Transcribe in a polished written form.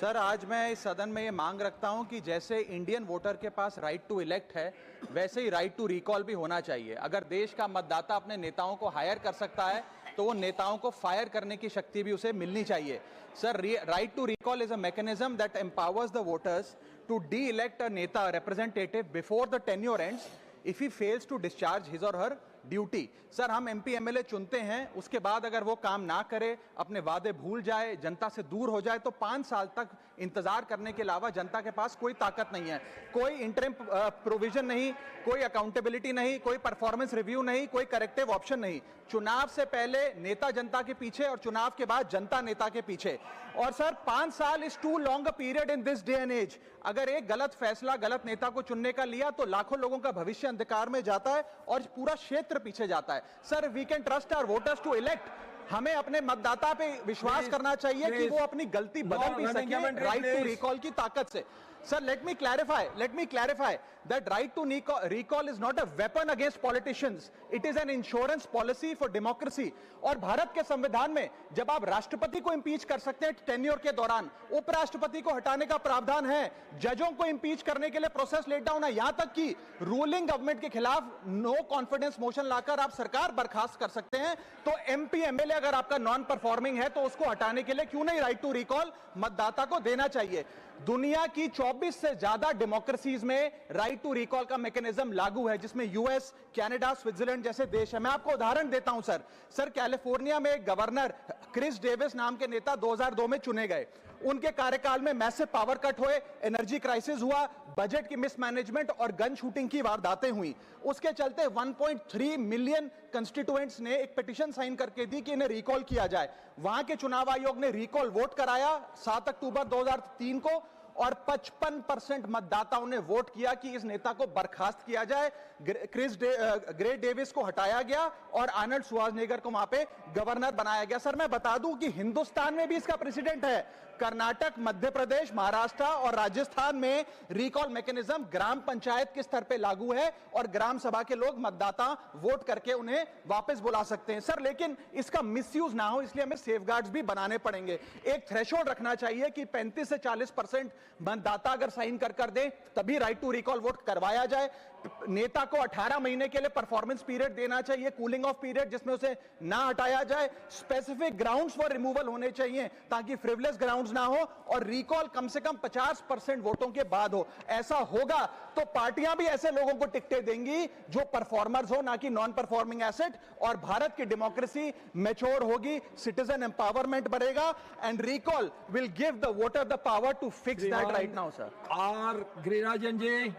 Sir, आज मैं इस सदन में ये मांग रखता हूं कि जैसे इंडियन वोटर के पास राइट टू इलेक्ट है, वैसे ही राइट टू रिकॉल भी होना चाहिए। अगर देश का मतदाता अपने नेताओं को हायर कर सकता है तो वो नेताओं को फायर करने की शक्ति भी उसे मिलनी चाहिए। Sir, right to recall is a mechanism that empowers the voters to de elect a neta representative before the tenure ends if he fails to discharge his और हर ड्यूटी। सर, हम एमपी एमएलए चुनते हैं, उसके बाद अगर वो काम ना करे, अपने वादे भूल जाए, जनता से दूर हो जाए, तो 5 साल तक इंतजार करने के अलावा जनता के पास कोई ताकत नहीं है। कोई इंटरिम प्रोविजन नहीं, कोई अकाउंटेबिलिटी नहीं, कोई परफॉर्मेंस रिव्यू नहीं, कोई करेक्टिव ऑप्शन नहीं। चुनाव से पहले नेता जनता के पीछे और चुनाव के बाद जनता नेता के पीछे। और सर, 5 साल is too long a period in this day and age. अगर एक गलत फैसला गलत नेता को चुनने का लिया तो लाखों लोगों का भविष्य अंधकार में जाता है और पूरा क्षेत्र पीछे जाता है। Sir, we can trust our voters to elect. हमें अपने मतदाता पे विश्वास करना चाहिए कि वो अपनी गलती बदल भी सके राइट टू रिकॉल की ताकत से। Sir, let me clarify that right to recall is not a weapon against politicians. It is an insurance policy for democracy. और भारत के संविधान में जब आप राष्ट्रपति को इंपीच कर सकते हैं टेन्योर के दौरान, उपराष्ट्रपति को हटाने का प्रावधान है, जजों को इंपीच करने के लिए प्रोसेस लेट डाउन है, यहां तक कि रूलिंग गवर्नमेंट के खिलाफ नो कॉन्फिडेंस मोशन लाकर आप सरकार बर्खास्त कर सकते हैं। तो एमपी एमएलए अगर आपका नॉन परफॉर्मिंग है तो उसको हटाने के लिए क्यों नहीं राइट टू रिकॉल मतदाता को देना चाहिए। दुनिया की 24 से ज्यादा डेमोक्रेसीज में राइट टू रिकॉल का मैकेनिज्म लागू है, जिसमें यूएस, कनाडा, स्विट्जरलैंड जैसे देश है। मैं आपको उदाहरण देता हूं सर, कैलिफोर्निया में एक गवर्नर क्रिस डेविस नाम के नेता 2002 में चुने गए। उनके कार्यकाल में मैसिव पावर कट हुए, एनर्जी क्राइसिस हुआ, बजट की मिसमैनेजमेंट और गन शूटिंग की वारदातें हुई। उसके चलते 1.3 मिलियन कंस्टिट्यूएंट्स ने एक पिटीशन साइन करके दी कि इन्हें रिकॉल किया जाए। वहां के चुनाव आयोग ने रिकॉल वोट कराया 7 अक्टूबर 2003 को और 55% मतदाताओं ने वोट किया कि इस नेता को बर्खास्त किया जाए। ग्रे डेविस को हटाया गया और आर्नल्ड श्वार्ज़नेगर को वहां पे गवर्नर बनाया गया। सर, मैं बता दूं कि हिंदुस्तान में भी इसका प्रेसिडेंट है। कर्नाटक, मध्य प्रदेश, महाराष्ट्र और राजस्थान में रिकॉल मैकेनिज्म ग्राम पंचायत के स्तर पे लागू है और ग्राम सभा के लोग मतदाता वोट करके उन्हें वापस बुला सकते हैं। सर, लेकिन इसका मिसयूज ना हो, इसलिए हमें सेफगार्ड्स भी बनाने पड़ेंगे। एक थ्रेशोल्ड रखना चाहिए कि 35 से 40% मतदाता अगर साइन कर दे तभी राइट टू रिकॉल वोट करवाया जाए। नेता को 18 महीने के लिए परफॉर्मेंस पीरियड देना चाहिए, कूलिंग ऑफ पीरियड, जिसमें उसे ना हटाया जाए। स्पेसिफिक ग्राउंड्स फॉर रिमूवल होने चाहिए ताकि फ्रिवलेस ग्राउंड्स ना हो, और रिकॉल कम से कम 50% वोटों के बाद हो। ऐसा होगा तो पार्टियां भी ऐसे लोगों को टिकटें देंगी जो परफॉर्मर्स हो, ना कि नॉन परफॉर्मिंग एसेट, और भारत की डेमोक्रेसी मैच्योर होगी, सिटीजन एम्पावरमेंट बढ़ेगा, and recall will give the voter the power to fix that right now. Sir, R Girirajan ji.